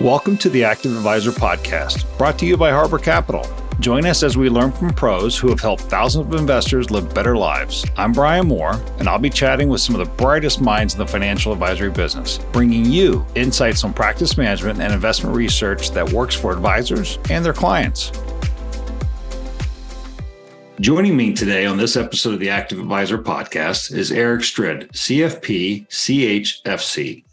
Welcome to the Active Advisor Podcast, brought to you by Harbor Capital. Join us as we learn from pros who have helped thousands of investors live better lives. I'm Brian Moore, and I'll be chatting with some of the brightest minds in the financial advisory business, bringing you insights on practice management and investment research that works for advisors and their clients. Joining me today on this episode of the Active Advisor Podcast is Erik Strid, CFP, ChFC,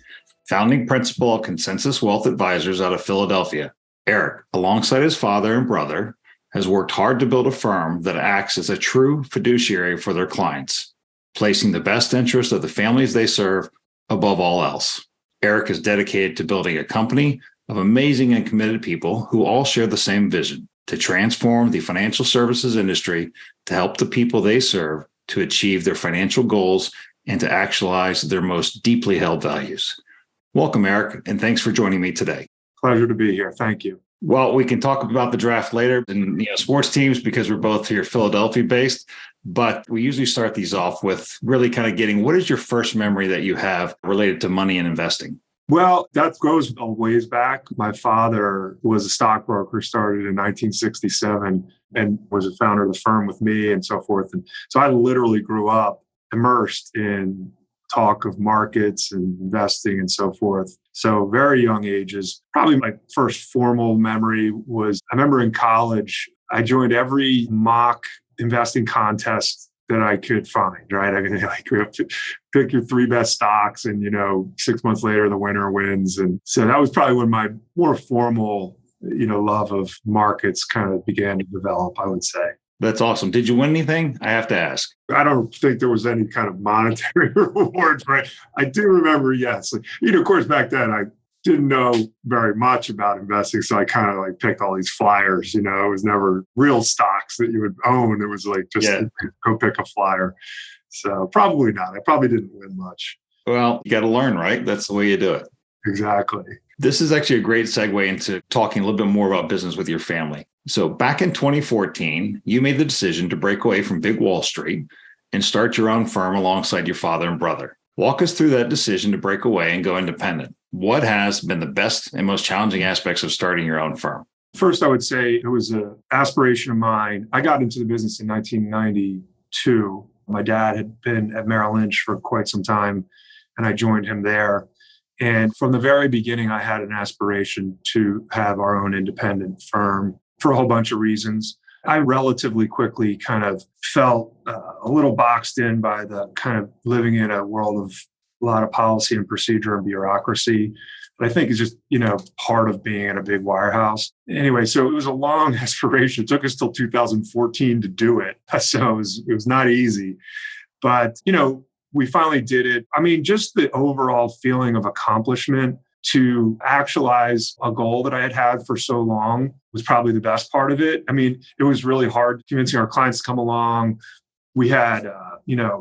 founding principal of Concentus Wealth Advisors out of Philadelphia. Erik, alongside his father and brother, has worked hard to build a firm that acts as a true fiduciary for their clients, placing the best interest of the families they serve above all else. Erik is dedicated to building a company of amazing and committed people who all share the same vision: to transform the financial services industry to help the people they serve to achieve their financial goals and to actualize their most deeply held values. Welcome, Erik, and thanks for joining me today. Pleasure to be here. Thank you. Well, we can talk about the draft later and sports teams because we're both here Philadelphia based, but we usually start these off with really kind of getting, what is your first memory that you have related to money and investing? Well, that goes a ways back. My father was a stockbroker, started in 1967 and was a founder of the firm with me and so forth. And so I literally grew up immersed in talk of markets and investing and so forth. So very young ages. Probably my first formal memory was, I remember in college, I joined every mock investing contest that I could find, right? I mean, like, pick your three best stocks and, 6 months later, the winner wins. And so that was probably when my more formal, love of markets kind of began to develop, I would say. That's awesome. Did you win anything? I have to ask. I don't think there was any kind of monetary rewards, but I do remember, yes. Of course, back then I didn't know very much about investing. So I kind of picked all these flyers, it was never real stocks that you would own. It was go pick a flyer. So probably not. I probably didn't win much. Well, you got to learn, right? That's the way you do it. Exactly. This is actually a great segue into talking a little bit more about business with your family. So back in 2014, you made the decision to break away from Big Wall Street and start your own firm alongside your father and brother. Walk us through that decision to break away and go independent. What has been the best and most challenging aspects of starting your own firm? First, I would say it was an aspiration of mine. I got into the business in 1992. My dad had been at Merrill Lynch for quite some time, and I joined him there. And from the very beginning, I had an aspiration to have our own independent firm for a whole bunch of reasons. I relatively quickly kind of felt a little boxed in by the kind of living in a world of a lot of policy and procedure and bureaucracy. But I think it's just, part of being in a big wirehouse. Anyway, so it was a long aspiration. It took us till 2014 to do it. So it was not easy. But, we finally did it. I mean, just the overall feeling of accomplishment to actualize a goal that I had had for so long was probably the best part of it. I mean, it was really hard convincing our clients to come along. We had,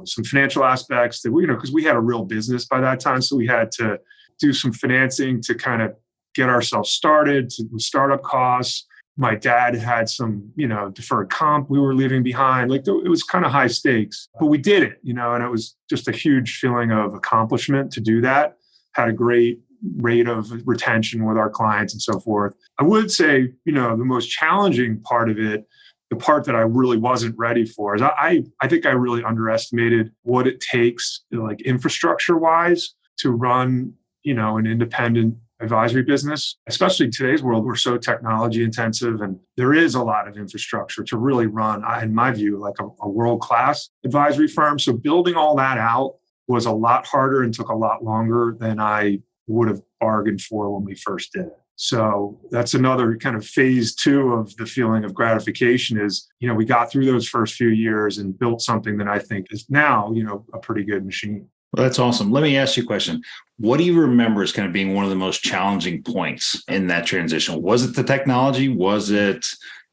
some financial aspects that because we had a real business by that time. So we had to do some financing to kind of get ourselves started with startup costs. My dad had some, deferred comp we were leaving behind. It was kind of high stakes, but we did it, and it was just a huge feeling of accomplishment to do that. Had a great rate of retention with our clients and so forth. I would say, the most challenging part of it, the part that I really wasn't ready for, is I think I really underestimated what it takes, infrastructure wise, to run, an independent advisory business, especially in today's world. We're so technology intensive, and there is a lot of infrastructure to really run, in my view, a world-class advisory firm. So building all that out was a lot harder and took a lot longer than I would have bargained for when we first did it. So that's another kind of phase two of the feeling of gratification is, we got through those first few years and built something that I think is now, a pretty good machine. Well, that's awesome. Let me ask you a question. What do you remember as kind of being one of the most challenging points in that transition? Was it the technology? Was it,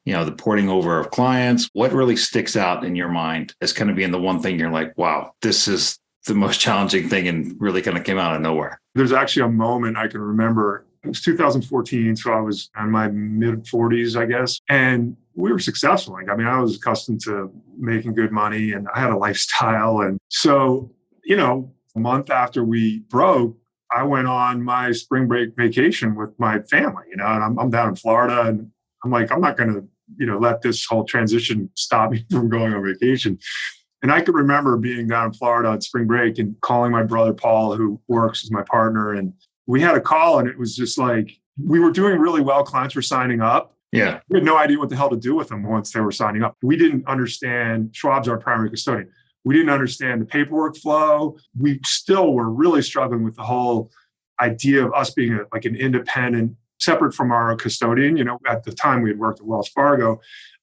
the porting over of clients? What really sticks out in your mind as kind of being the one thing you're like, wow, this is the most challenging thing and really kind of came out of nowhere? There's actually a moment I can remember. It was 2014, so I was in my mid-40s, I guess. And we were successful. I was accustomed to making good money and I had a lifestyle. And so, a month after we broke, I went on my spring break vacation with my family, and I'm down in Florida, and I'm like, I'm not going to, let this whole transition stop me from going on vacation. And I could remember being down in Florida on spring break and calling my brother Paul, who works as my partner. And we had a call, and it was just like, we were doing really well. Clients were signing up. Yeah. We had no idea what the hell to do with them once they were signing up. We didn't understand, Schwab's our primary custodian. We didn't understand the paperwork flow. We still were really struggling with the whole idea of us being like an independent, separate from our custodian. At the time we had worked at Wells Fargo,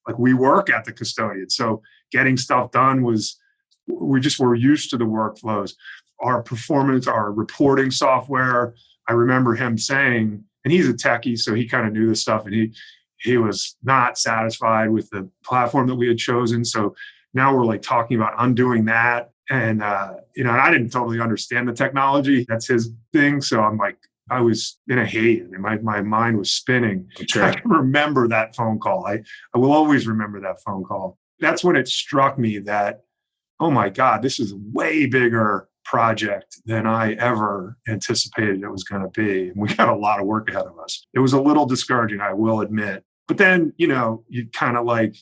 like we work at the custodian. So getting stuff done we just were used to the workflows. Our performance, our reporting software, I remember him saying, and he's a techie, so he kind of knew this stuff, and he was not satisfied with the platform that we had chosen. So now we're like talking about undoing that. And, and I didn't totally understand the technology. That's his thing. So I'm like, I was in a haze, and my mind was spinning. Sure. I can remember that phone call. I will always remember that phone call. That's when it struck me that, oh my God, this is a way bigger project than I ever anticipated it was going to be. And we got a lot of work ahead of us. It was a little discouraging, I will admit. But then, you kind of like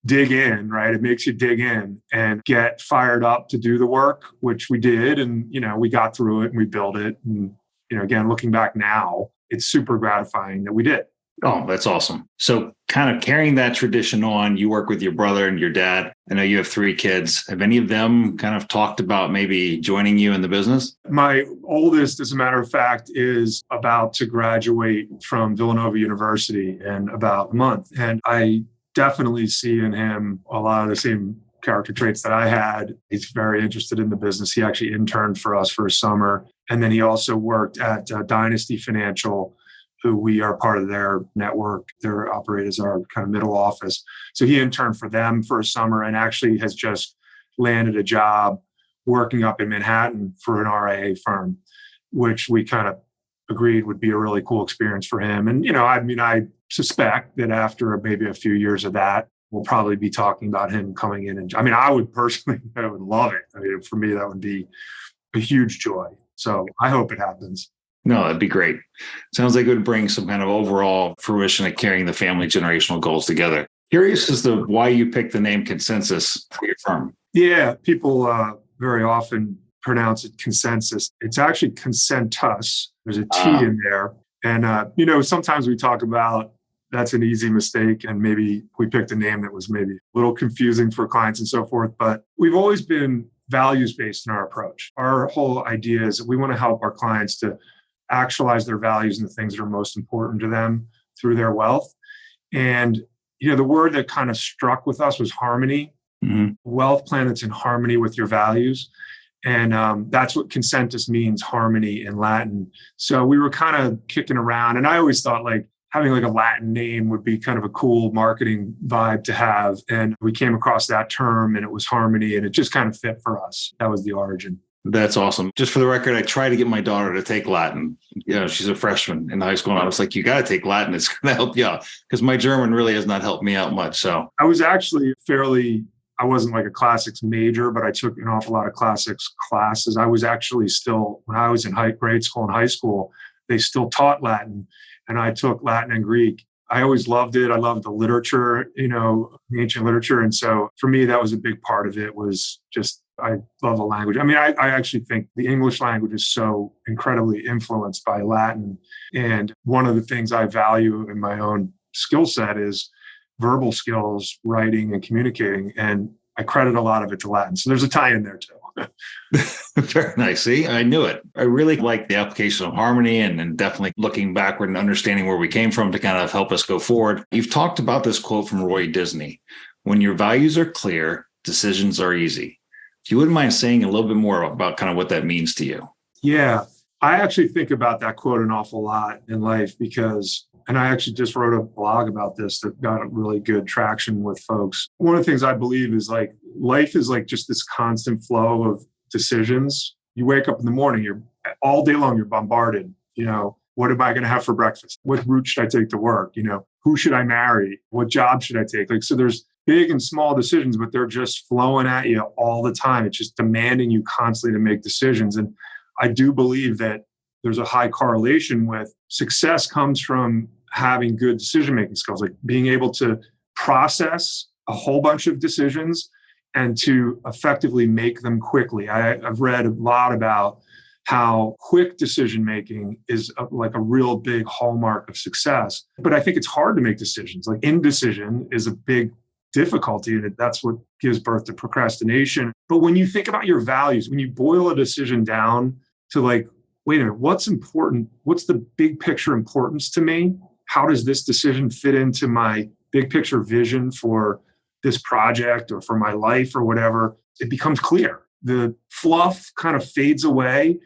dig in, right? It makes you dig in and get fired up to do the work, which we did. And, we got through it and we built it. And, again, looking back now, it's super gratifying that we did. Oh, that's awesome. So kind of carrying that tradition on, you work with your brother and your dad. I know you have 3 kids. Have any of them kind of talked about maybe joining you in the business? My oldest, as a matter of fact, is about to graduate from Villanova University in about a month. And I definitely see in him a lot of the same character traits that I had. He's very interested in the business. He actually interned for us for a summer. And then he also worked at Dynasty Financial, who we are part of their network. They're operated as our kind of middle office. So he interned for them for a summer and actually has just landed a job working up in Manhattan for an RIA firm, which we kind of agreed would be a really cool experience for him. And, I suspect that after maybe a few years of that, we'll probably be talking about him coming in. And I would personally, I would love it. For me, that would be a huge joy. So I hope it happens. No, that'd be great. Sounds like it would bring some kind of overall fruition of carrying the family generational goals together. Curious as to why you picked the name Concentus for your firm. Yeah, people very often pronounce it consensus. It's actually concentus. There's a T in there. And, sometimes we talk about that's an easy mistake. And maybe we picked a name that was maybe a little confusing for clients and so forth. But we've always been values-based in our approach. Our whole idea is that we want to help our clients to actualize their values and the things that are most important to them through their wealth. And, the word that kind of struck with us was harmony. Mm-hmm. Wealth plan that's in harmony with your values. And that's what consentus means, harmony in Latin. So we were kind of kicking around, and I always thought like having like a Latin name would be kind of a cool marketing vibe to have. And we came across that term, and it was harmony, and it just kind of fit for us. That was the origin. That's awesome. Just for the record, I tried to get my daughter to take Latin. She's a freshman in high school. And I was like, you got to take Latin. It's going to help you out, because my German really has not helped me out much. So I was actually I wasn't like a classics major, but I took an awful lot of classics classes. I was actually still, when I was in grade school and high school, they still taught Latin, and I took Latin and Greek. I always loved it. I loved the literature, the ancient literature. And so for me, that was a big part of it, was just, I love the language. I actually think the English language is so incredibly influenced by Latin. And one of the things I value in my own skill set is verbal skills, writing and communicating. And I credit a lot of it to Latin. So there's a tie in there too. Very nice. See, I knew it. I really like the application of harmony and definitely looking backward and understanding where we came from to kind of help us go forward. You've talked about this quote from Roy Disney: "When your values are clear, decisions are easy." If you wouldn't mind saying a little bit more about kind of what that means to you. Yeah, I actually think about that quote an awful lot in life and I actually just wrote a blog about this that got really good traction with folks. One of the things I believe is like life is like just this constant flow of decisions. You wake up in the morning, you're all day long, you're bombarded. What am I going to have for breakfast? What route should I take to work? Who should I marry? What job should I take? So there's big and small decisions, but they're just flowing at you all the time. It's just demanding you constantly to make decisions. And I do believe that there's a high correlation with success comes from having good decision-making skills, like being able to process a whole bunch of decisions and to effectively make them quickly. I've read a lot about how quick decision-making is like a real big hallmark of success. But I think it's hard to make decisions. Like indecision is a big difficulty, and that's what gives birth to procrastination. But when you think about your values, when you boil a decision down to like, wait a minute, what's important? What's the big picture importance to me? How does this decision fit into my big picture vision for this project or for my life or whatever? It becomes clear. The fluff kind of fades away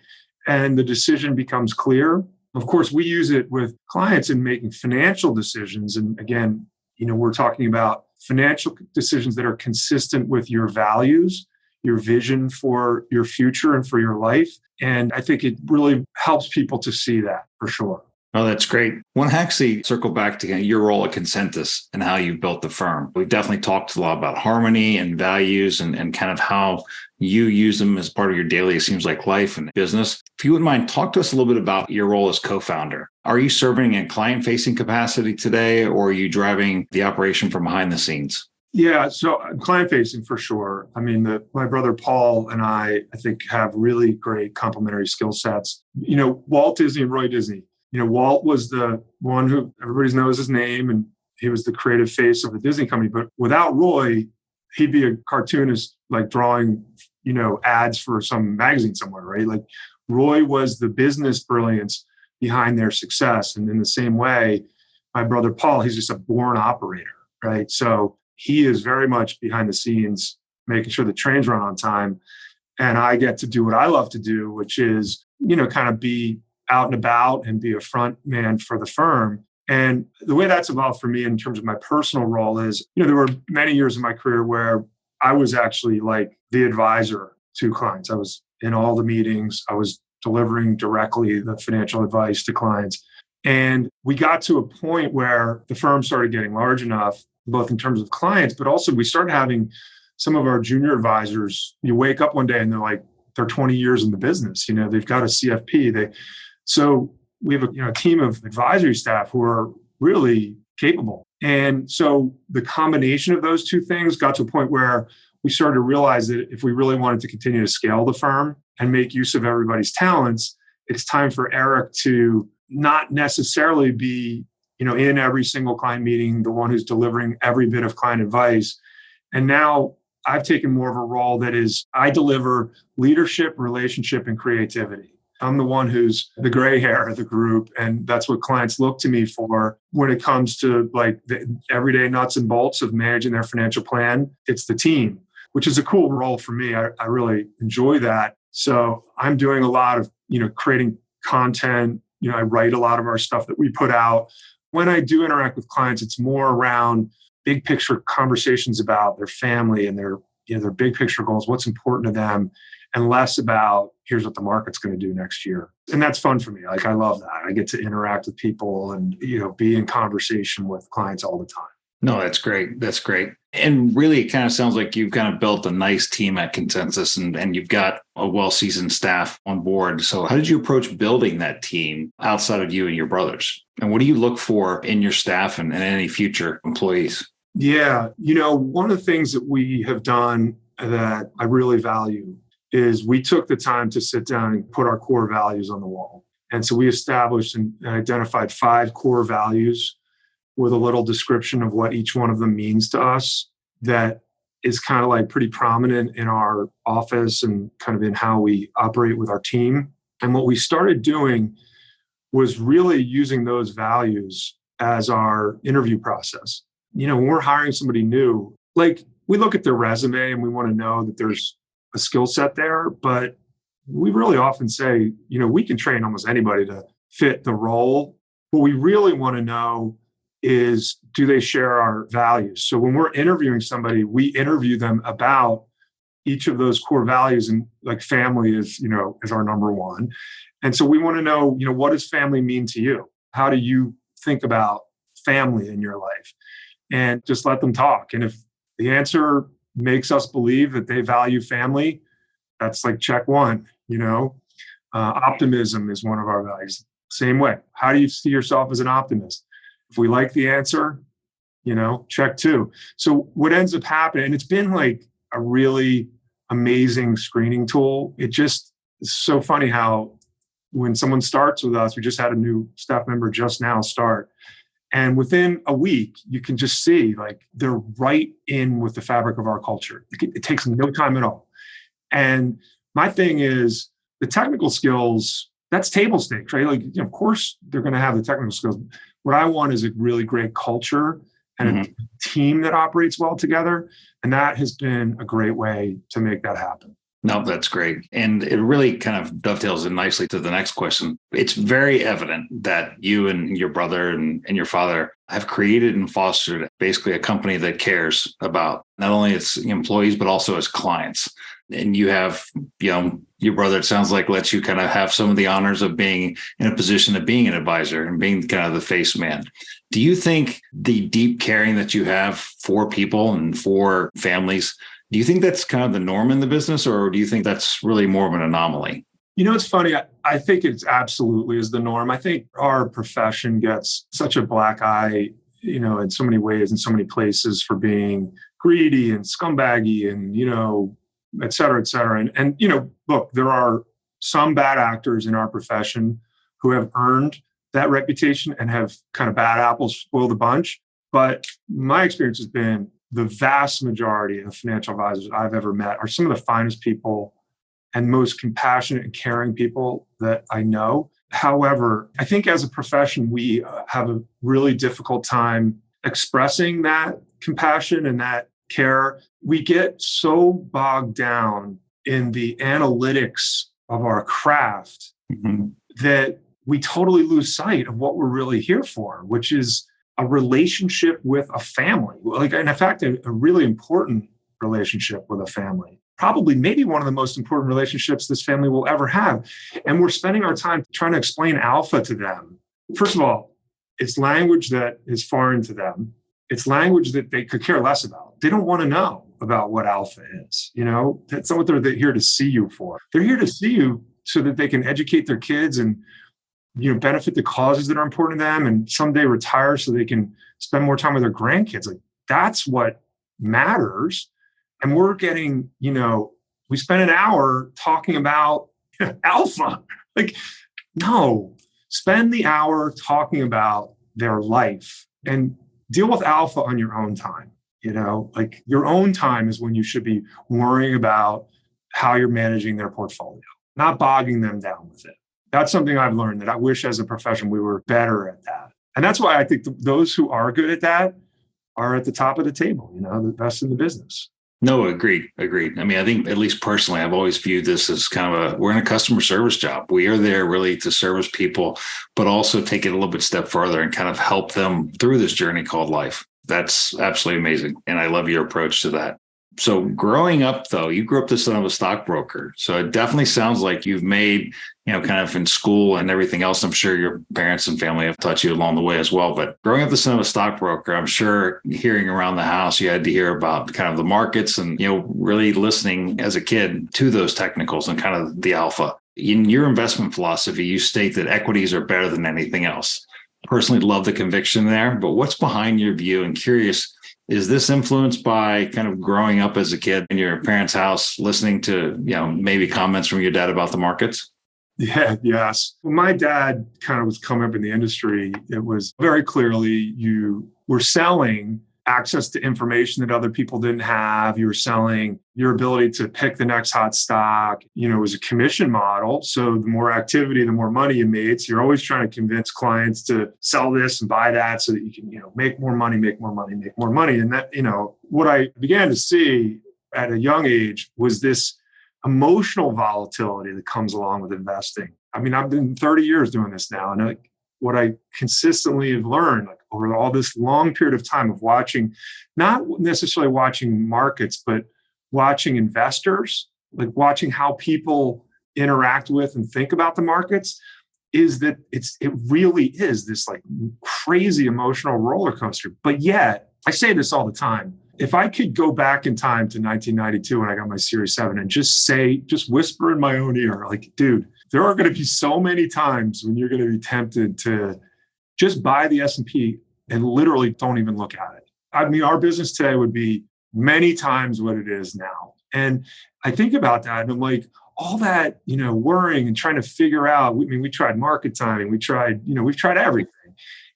and the decision becomes clear. Of course, we use it with clients in making financial decisions. And again, we're talking about financial decisions that are consistent with your values, your vision for your future and for your life. And I think it really helps people to see that for sure. Oh, that's great. I want to actually circle back to your role at Concentus and how you built the firm. We definitely talked a lot about harmony and values and kind of how you use them as part of your daily, it seems like, life and business. If you wouldn't mind, talk to us a little bit about your role as co-founder. Are you serving in client-facing capacity today, or are you driving the operation from behind the scenes? Yeah, so I'm client-facing for sure. I mean, my brother Paul and I think, have really great complementary skill sets. Walt Disney and Roy Disney. Walt was the one who everybody knows his name, and he was the creative face of the Disney company. But without Roy, he'd be a cartoonist, like drawing, ads for some magazine somewhere, right? Like Roy was the business brilliance behind their success. And in the same way, my brother Paul, he's just a born operator, right? So he is very much behind the scenes, making sure the trains run on time. And I get to do what I love to do, which is, kind of be out and about and be a front man for the firm. And the way that's evolved for me in terms of my personal role is, there were many years in my career where I was actually like the advisor to clients. I was in all the meetings. I was delivering directly the financial advice to clients. And we got to a point where the firm started getting large enough, both in terms of clients, but also we started having some of our junior advisors. You wake up one day and they're 20 years in the business. They've got a CFP. So we have a team of advisory staff who are really capable. And so the combination of those two things got to a point where we started to realize that if we really wanted to continue to scale the firm and make use of everybody's talents, it's time for Erik to not necessarily be, in every single client meeting, the one who's delivering every bit of client advice. And now I've taken more of a role that is, I deliver leadership, relationship, and creativity. I'm the one who's the gray hair of the group. And that's what clients look to me for when it comes to like the everyday nuts and bolts of managing their financial plan. It's the team, which is a cool role for me. I really enjoy that. So I'm doing a lot of, creating content. I write a lot of our stuff that we put out. When I do interact with clients, it's more around big picture conversations about their family and their big picture goals, what's important to them, and less about here's what the market's going to do next year. And that's fun for me. Like, I love that. I get to interact with people and, be in conversation with clients all the time. No, that's great. That's great. And really, it kind of sounds like you've kind of built a nice team at Concentus and you've got a well-seasoned staff on board. So how did you approach building that team outside of you and your brothers? And what do you look for in your staff and any future employees? Yeah. One of the things that we have done that I really value is we took the time to sit down and put our core values on the wall. And so we established and identified 5 core values with a little description of what each one of them means to us that is kind of like pretty prominent in our office and kind of in how we operate with our team. And what we started doing was really using those values as our interview process. When we're hiring somebody new, like we look at their resume and we want to know that there's a skill set there, but we really often say, we can train almost anybody to fit the role. What we really want to know is, do they share our values? So when we're interviewing somebody, we interview them about each of those core values, and like family is our number one. And so we want to know, what does family mean to you? How do you think about family in your life? And just let them talk. And if the answer makes us believe that they value family, that's like check one, Optimism is one of our values. Same way. How do you see yourself as an optimist? If we like the answer, check 2. So what ends up happening, and it's been like a really amazing screening tool. It just is so funny how when someone starts with us, we just had a new staff member just now start. And within a week, you can just see like they're right in with the fabric of our culture. It takes no time at all. And my thing is the technical skills, that's table stakes, right? Like, of course, they're going to have the technical skills. What I want is a really great culture and a team that operates well together. And that has been a great way to make that happen. No, that's great. And it really kind of dovetails in nicely to the next question. It's very evident that you and your brother and your father have created and fostered basically a company that cares about not only its employees, but also its clients. And you have, your brother, it sounds like, lets you kind of have some of the honors of being in a position of being an advisor and being kind of the face man. Do you think the deep caring that you have for people and for families, do you think that's kind of the norm in the business, or do you think that's really more of an anomaly? It's funny. I think it's absolutely is the norm. I think our profession gets such a black eye, in so many ways, in so many places for being greedy and scumbaggy and, et cetera, et cetera. And look, there are some bad actors in our profession who have earned that reputation and have kind of bad apples spoil the bunch. But my experience has been the vast majority of financial advisors I've ever met are some of the finest people and most compassionate and caring people that I know. However, I think as a profession, we have a really difficult time expressing that compassion and that care. We get so bogged down in the analytics of our craft that we totally lose sight of what we're really here for, which is a relationship with a family, and in fact, a really important relationship with a family, probably maybe one of the most important relationships this family will ever have. And we're spending our time trying to explain alpha to them. First of all, it's language that is foreign to them. It's language that they could care less about. They don't want to know about what alpha is. That's not what they're here to see you for. They're here to see you so that they can educate their kids and benefit the causes that are important to them and someday retire so they can spend more time with their grandkids. Like, that's what matters. And we're getting, we spend an hour talking about alpha. Like, no, spend the hour talking about their life and deal with alpha on your own time. Like, your own time is when you should be worrying about how you're managing their portfolio, not bogging them down with it. That's something I've learned that I wish as a profession we were better at that. And that's why I think those who are good at that are at the top of the table, the best in the business. No, agreed. I mean, I think at least personally, I've always viewed this as kind of we're in a customer service job. We are there really to service people, but also take it a little bit step further and kind of help them through this journey called life. That's absolutely amazing. And I love your approach to that. So growing up, though, you grew up the son of a stockbroker. So it definitely sounds like you've made, kind of in school and everything else. I'm sure your parents and family have taught you along the way as well. But growing up the son of a stockbroker, I'm sure hearing around the house, you had to hear about kind of the markets and, really listening as a kid to those technicals and kind of the alpha. In your investment philosophy, you state that equities are better than anything else. Personally, love the conviction there. But what's behind your view? And curious, is this influenced by kind of growing up as a kid in your parents' house, listening to, maybe comments from your dad about the markets? Yeah, yes. When my dad kind of was coming up in the industry, it was very clearly you were selling access to information that other people didn't have. You were selling your ability to pick the next hot stock. It was a commission model. So the more activity, the more money you made. So you're always trying to convince clients to sell this and buy that so that you can, make more money. And that, what I began to see at a young age was this emotional volatility that comes along with investing. I mean, I've been 30 years doing this now. And what I consistently have learned over all this long period of time of watching, not necessarily watching markets, but watching investors, like watching how people interact with and think about the markets, is that it really is this like crazy emotional roller coaster. But yet, I say this all the time. If I could go back in time to 1992 when I got my Series 7 and just whisper in my own ear, like, dude, there are going to be so many times when you're going to be tempted to just buy the S&P and literally don't even look at it. I mean, our business today would be many times what it is now. And I think about that and I'm like, all that, worrying and trying to figure out, we tried market timing, we've tried everything.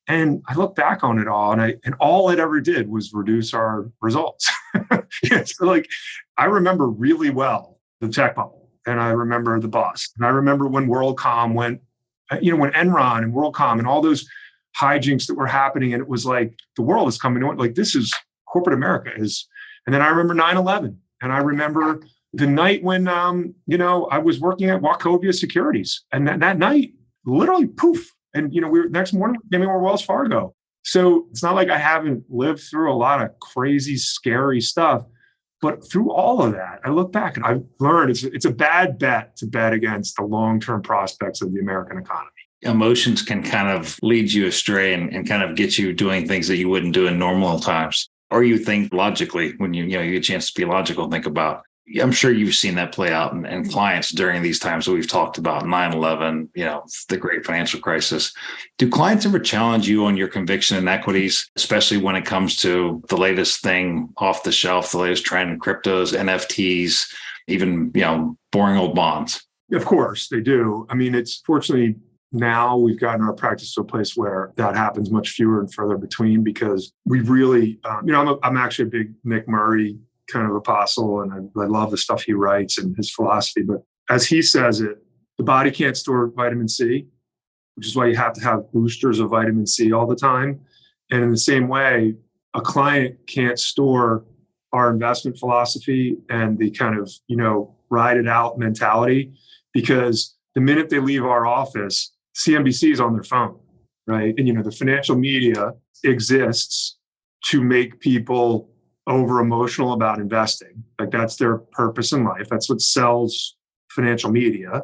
And I look back on it all and all it ever did was reduce our results. So I remember really well the tech bubble and I remember the bust. And I remember when WorldCom went, when Enron and WorldCom and all those hijinks that were happening. And it was like, the world is coming on. Like, this is corporate America is. And then I remember 9/11 and I remember the night when, I was working at Wachovia Securities and that night, literally poof. And, next morning we came in with Wells Fargo. So it's not like I haven't lived through a lot of crazy, scary stuff. But through all of that, I look back and I've learned it's a bad bet to bet against the long-term prospects of the American economy. Emotions can kind of lead you astray and kind of get you doing things that you wouldn't do in normal times. Or you think logically when you get a chance to be logical, think about. I'm sure you've seen that play out in clients during these times that we've talked about, 9/11, the great financial crisis. Do clients ever challenge you on your conviction in equities, especially when it comes to the latest thing off the shelf, the latest trend in cryptos, NFTs, even, boring old bonds? Of course they do. I mean, it's fortunately now we've gotten our practice to a place where that happens much fewer and further between because we really, I'm actually a big Nick Murray kind of apostle, and I love the stuff he writes and his philosophy. But as he says it, the body can't store vitamin C, which is why you have to have boosters of vitamin C all the time. And in the same way, a client can't store our investment philosophy and the kind of, ride it out mentality, because the minute they leave our office, CNBC is on their phone, right? And, the financial media exists to make people over emotional about investing. Like, that's their purpose in life. That's what sells financial media,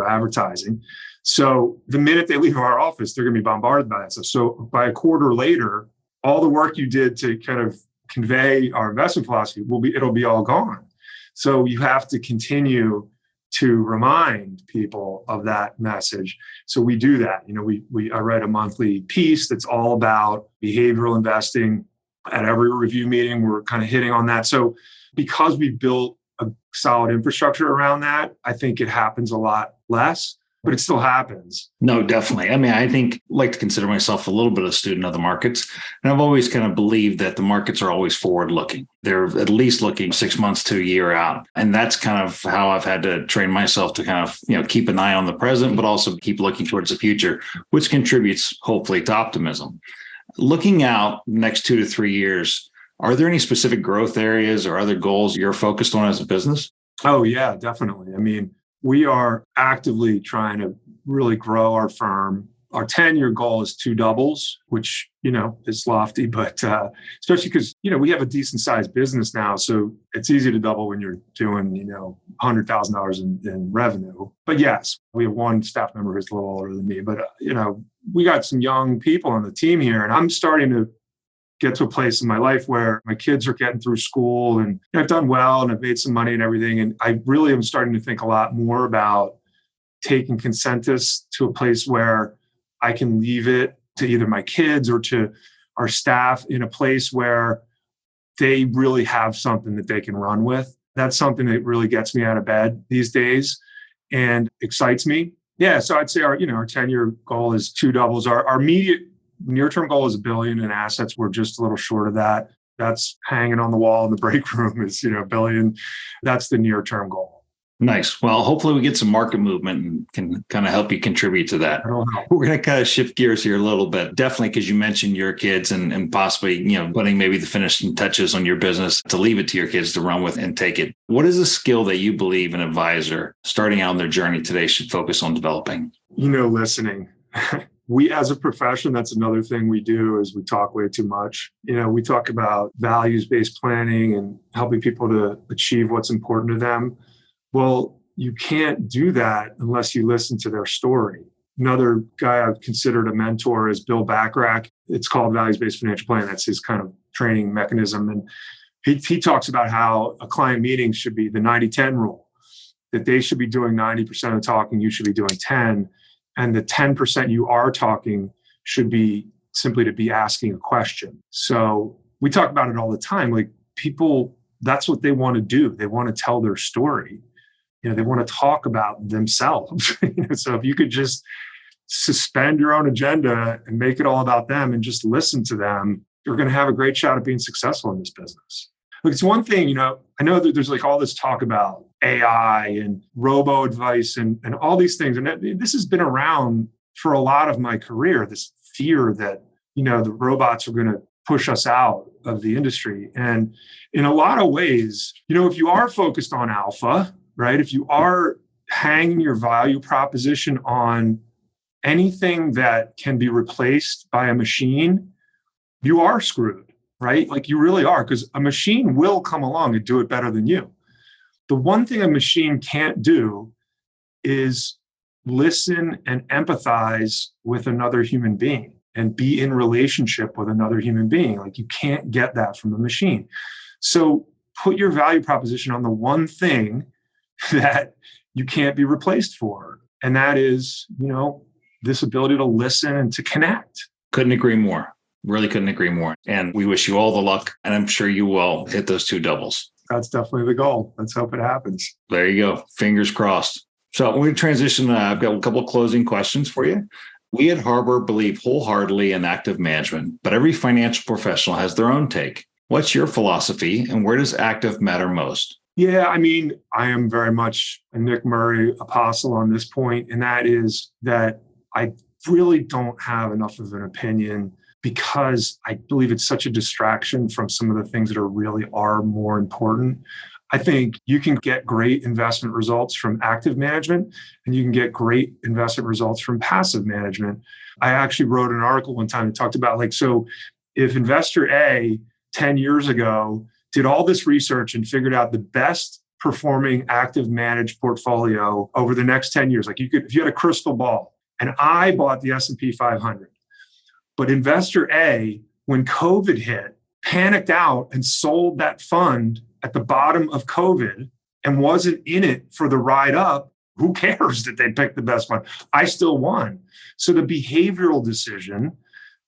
advertising. So the minute they leave our office, they're going to be bombarded by that stuff. So by a quarter later, all the work you did to kind of convey our investment philosophy it'll be all gone. So you have to continue to remind people of that message. So we do that. I write a monthly piece that's all about behavioral investing. At every review meeting, we're kind of hitting on that. So because we built a solid infrastructure around that, I think it happens a lot less, but it still happens. No, definitely. I mean, I like to consider myself a little bit of a student of the markets. And I've always kind of believed that the markets are always forward looking. They're at least looking 6 months to a year out. And that's kind of how I've had to train myself to kind of, keep an eye on the present, but also keep looking towards the future, which contributes hopefully to optimism. Looking out next 2 to 3 years, are there any specific growth areas or other goals you're focused on as a business? Oh, yeah, definitely. I mean, we are actively trying to really grow our firm. Our 10-year goal is 2 doubles, which, is lofty, but especially because, we have a decent sized business now. So it's easy to double when you're doing, $100,000 in revenue. But yes, we have one staff member who's a little older than me, but, we got some young people on the team here, and I'm starting to get to a place in my life where my kids are getting through school and I've done well and I've made some money and everything. And I really am starting to think a lot more about taking Concentus to a place where I can leave it to either my kids or to our staff in a place where they really have something that they can run with. That's something that really gets me out of bed these days and excites me. Yeah, so I'd say our 10-year goal is 2 doubles. Our immediate near-term goal is $1 billion in assets. We're just a little short of that. That's hanging on the wall in the break room is, $1 billion. That's the near-term goal. Nice. Well, hopefully we get some market movement and can kind of help you contribute to that. We're going to kind of shift gears here a little bit. Definitely, because you mentioned your kids and possibly, putting maybe the finishing touches on your business to leave it to your kids to run with and take it. What is a skill that you believe an advisor starting out on their journey today should focus on developing? Listening. We, as a profession, that's another thing we do is we talk way too much. We talk about values-based planning and helping people to achieve what's important to them. Well, you can't do that unless you listen to their story. Another guy I've considered a mentor is Bill Bacharach. It's called values-based financial planning. That's his kind of training mechanism. And he talks about how a client meeting should be the 90-10 rule. that they should be doing 90% of the talking, you should be doing 10. And the 10% you are talking should be simply to be asking a question. So we talk about it all the time. Like people, that's what they want to do. They want to tell their story. They want to talk about themselves. So if you could just suspend your own agenda and make it all about them and just listen to them, you're going to have a great shot at being successful in this business. Look, it's one thing, I know that there's like all this talk about AI and robo advice and all these things. And this has been around for a lot of my career, this fear that, the robots are going to push us out of the industry. And in a lot of ways, if you are focused on alpha, right? If you are hanging your value proposition on anything that can be replaced by a machine, you are screwed, right? Like you really are, because a machine will come along and do it better than you. The one thing a machine can't do is listen and empathize with another human being and be in relationship with another human being. Like you can't get that from a machine. So put your value proposition on the one thing that you can't be replaced for. And that is, this ability to listen and to connect. Couldn't agree more. Really couldn't agree more. And we wish you all the luck. And I'm sure you will hit those 2 doubles. That's definitely the goal. Let's hope it happens. There you go. Fingers crossed. So when we transition, I've got a couple of closing questions for you. We at Harbor believe wholeheartedly in active management, but every financial professional has their own take. What's your philosophy and where does active matter most? Yeah, I am very much a Nick Murray apostle on this point, and that is that I really don't have enough of an opinion because I believe it's such a distraction from some of the things that are more important. I think you can get great investment results from active management and you can get great investment results from passive management. I actually wrote an article one time that talked about so if investor A 10 years ago did all this research and figured out the best performing active managed portfolio over the next 10 years, like if you had a crystal ball and I bought the S&P 500, but investor A, when COVID hit, panicked out and sold that fund at the bottom of COVID and wasn't in it for the ride up, who cares that they picked the best fund? I still won. So the behavioral decision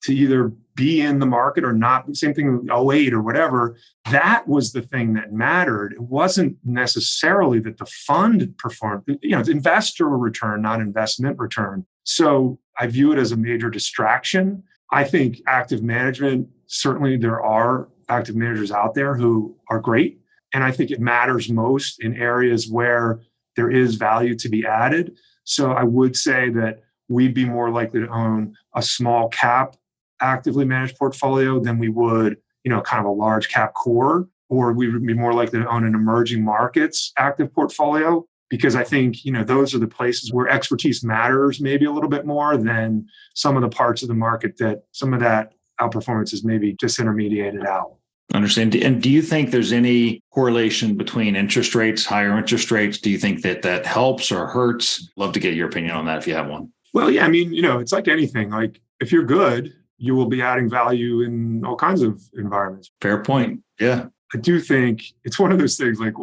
to either be in the market or not, same thing with 08 or whatever, that was the thing that mattered. It wasn't necessarily that the fund performed, it's investor return, not investment return. So I view it as a major distraction. I think active management, certainly there are active managers out there who are great. And I think it matters most in areas where there is value to be added. So I would say that we'd be more likely to own a small cap actively managed portfolio than we would, kind of a large cap core, or we would be more likely to own an emerging markets active portfolio. Because I think, those are the places where expertise matters maybe a little bit more than some of the parts of the market that some of that outperformance is maybe disintermediated out. Understand. And do you think there's any correlation between interest rates, higher interest rates? Do you think that helps or hurts? Love to get your opinion on that if you have one. Well, yeah, it's like anything. Like if you're good, you will be adding value in all kinds of environments. Fair point. Yeah. I do think it's one of those things like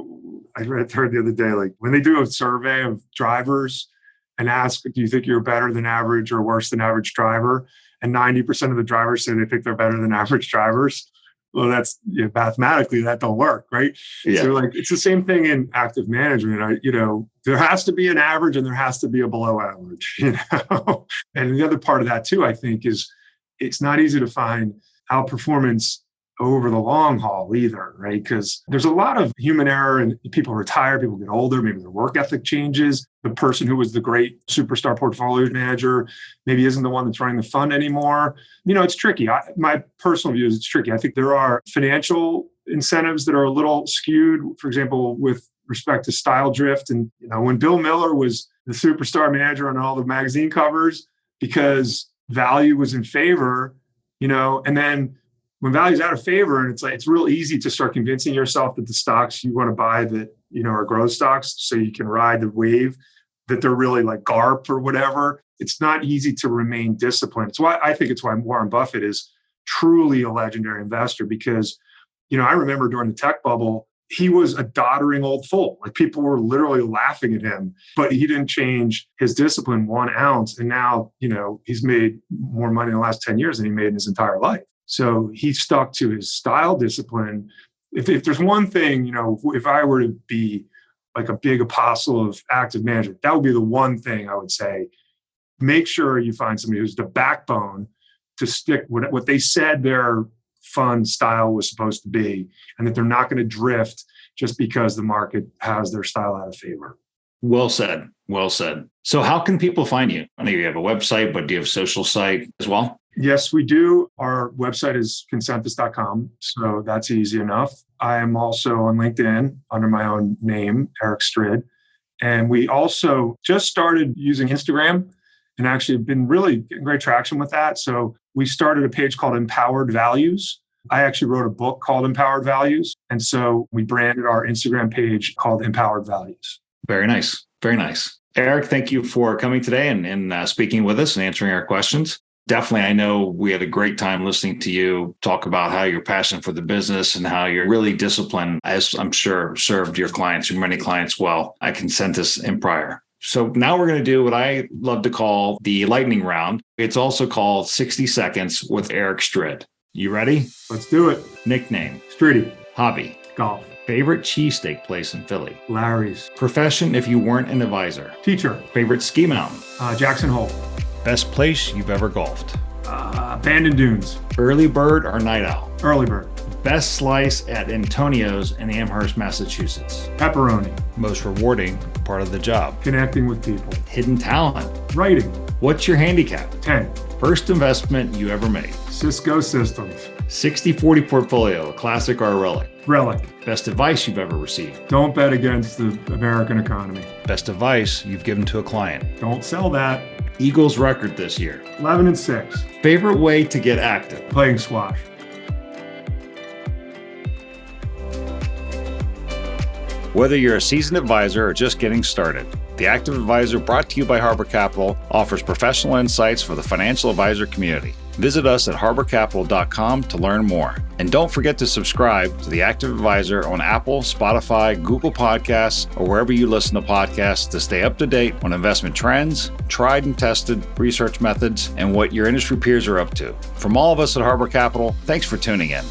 I heard the other day, like when they do a survey of drivers and ask, do you think you're better than average or worse than average driver? And 90% of the drivers say they think they're better than average drivers. Well, that's mathematically that don't work, right? Yeah. So it's the same thing in active management. There has to be an average and there has to be a below average, And the other part of that too, I think, is it's not easy to find outperformance over the long haul either, right? Because there's a lot of human error and people retire, people get older, maybe their work ethic changes. The person who was the great superstar portfolio manager maybe isn't the one that's running the fund anymore. It's tricky. My personal view is it's tricky. I think there are financial incentives that are a little skewed, for example, with respect to style drift. And, when Bill Miller was the superstar manager on all the magazine covers because value was in favor, and then when value's out of favor and it's real easy to start convincing yourself that the stocks you want to buy that, are growth stocks so you can ride the wave, that they're really like GARP or whatever. It's not easy to remain disciplined. It's why Warren Buffett is truly a legendary investor because, I remember during the tech bubble, he was a doddering old fool. Like people were literally laughing at him, but he didn't change his discipline 1 ounce. And now, he's made more money in the last 10 years than he made in his entire life. So he stuck to his style discipline. If there's one thing, if I were to be like a big apostle of active management, that would be the one thing I would say. Make sure you find somebody who's the backbone to stick with what they said their fund style was supposed to be, and that they're not going to drift just because the market has their style out of favor. Well said. Well said. So how can people find you? I know you have a website, but do you have a social site as well? Yes, we do. Our website is concentus.com, so that's easy enough. I am also on LinkedIn under my own name, Erik Strid. And we also just started using Instagram and actually been really getting great traction with that. So we started a page called Empowered Values. I actually wrote a book called Empowered Values. And so we branded our Instagram page called Empowered Values. Very nice. Very nice. Erik, thank you for coming today and speaking with us and answering our questions. Definitely, I know we had a great time listening to you talk about how you're passionate for the business and how you're really disciplined, as I'm sure served your clients, your many clients well at Concentus and prior. So now we're going to do what I love to call the lightning round. It's also called 60 Seconds with Erik Strid. You ready? Let's do it. Nickname? Stridy. Hobby? Golf. Favorite cheesesteak place in Philly? Larry's. Profession if you weren't an advisor? Teacher. Favorite ski mountain? Jackson Hole. Best place you've ever golfed? Bandon Dunes. Early bird or night owl? Early bird. Best slice at Antonio's in Amherst, Massachusetts? Pepperoni. Most rewarding part of the job? Connecting with people. Hidden talent? Writing. What's your handicap? 10. First investment you ever made? Cisco Systems. 60-40 portfolio, a classic or a relic? Relic. Best advice you've ever received? Don't bet against the American economy. Best advice you've given to a client? Don't sell that. Eagles record this year? 11-6. Favorite way to get active? Playing squash. Whether you're a seasoned advisor or just getting started, the Active Advisor, brought to you by Harbor Capital, offers professional insights for the financial advisor community. Visit us at harborcapital.com to learn more. And don't forget to subscribe to the Active Advisor on Apple, Spotify, Google Podcasts, or wherever you listen to podcasts to stay up to date on investment trends, tried and tested research methods, and what your industry peers are up to. From all of us at Harbor Capital, thanks for tuning in.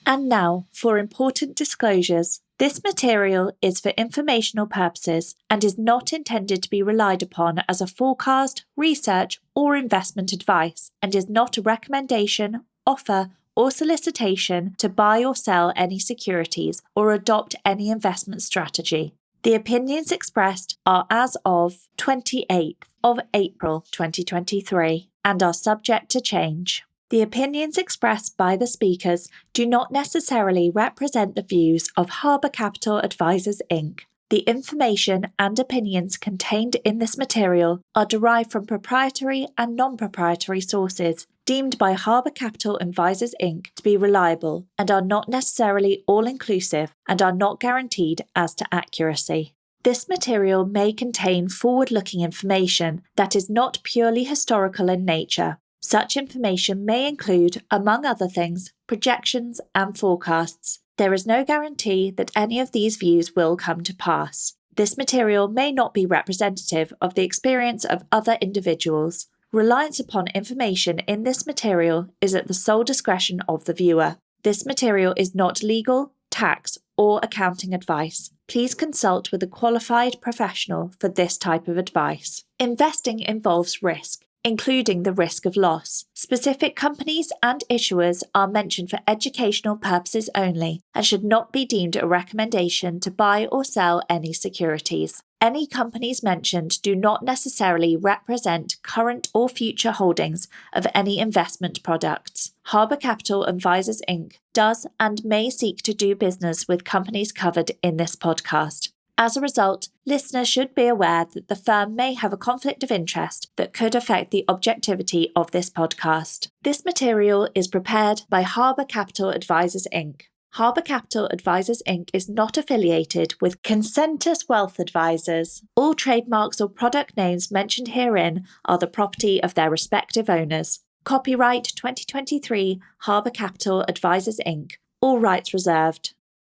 And now for important disclosures. This material is for informational purposes and is not intended to be relied upon as a forecast, research, or investment advice, and is not a recommendation, offer, or solicitation to buy or sell any securities or adopt any investment strategy. The opinions expressed are as of 28th of April 2023 and are subject to change. The opinions expressed by the speakers do not necessarily represent the views of Harbor Capital Advisors, Inc. The information and opinions contained in this material are derived from proprietary and non-proprietary sources deemed by Harbor Capital Advisors, Inc. to be reliable and are not necessarily all-inclusive and are not guaranteed as to accuracy. This material may contain forward-looking information that is not purely historical in nature. Such information may include, among other things, projections and forecasts. There is no guarantee that any of these views will come to pass. This material may not be representative of the experience of other individuals. Reliance upon information in this material is at the sole discretion of the viewer. This material is not legal, tax, or accounting advice. Please consult with a qualified professional for this type of advice. Investing involves risk, including the risk of loss. Specific companies and issuers are mentioned for educational purposes only and should not be deemed a recommendation to buy or sell any securities. Any companies mentioned do not necessarily represent current or future holdings of any investment products. Harbor Capital Advisors, Inc. does and may seek to do business with companies covered in this podcast. As a result, listeners should be aware that the firm may have a conflict of interest that could affect the objectivity of this podcast. This material is prepared by Harbor Capital Advisors, Inc. Harbor Capital Advisors, Inc. is not affiliated with Concentus Wealth Advisors. All trademarks or product names mentioned herein are the property of their respective owners. Copyright 2023 Harbor Capital Advisors, Inc. All rights reserved.